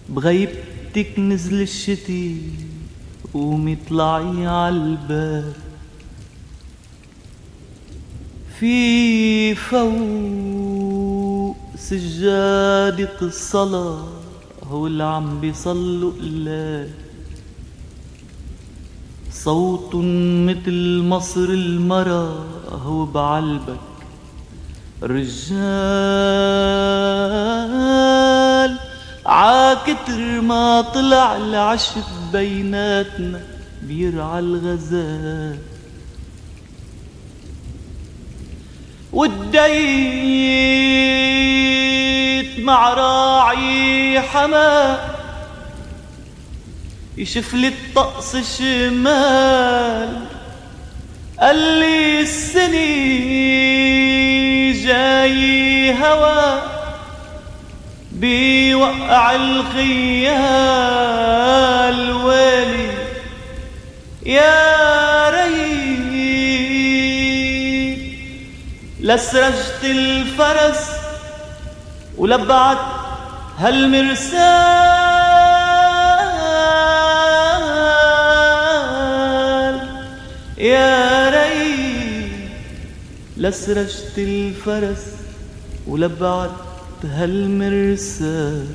بغيبتك نزل الشتي، قومي طلعي عالباب، في فوق سجادة الصلاة هو اللي عم بيصلوا قلال، صوت متل مصر المرا هو بعلبك رجال، عاكتر ما طلع العشب بيناتنا بيرعى الغزال، وديت مع راعي حماه يشفلي الطقس شمال، قال لي السني جاي هوا بيوقع الخيال، ويلي يا ريت لسرجت الفرس ولبعت هالمرسال، يا ريت لسرجت الفرس ولبعت هالمرسال.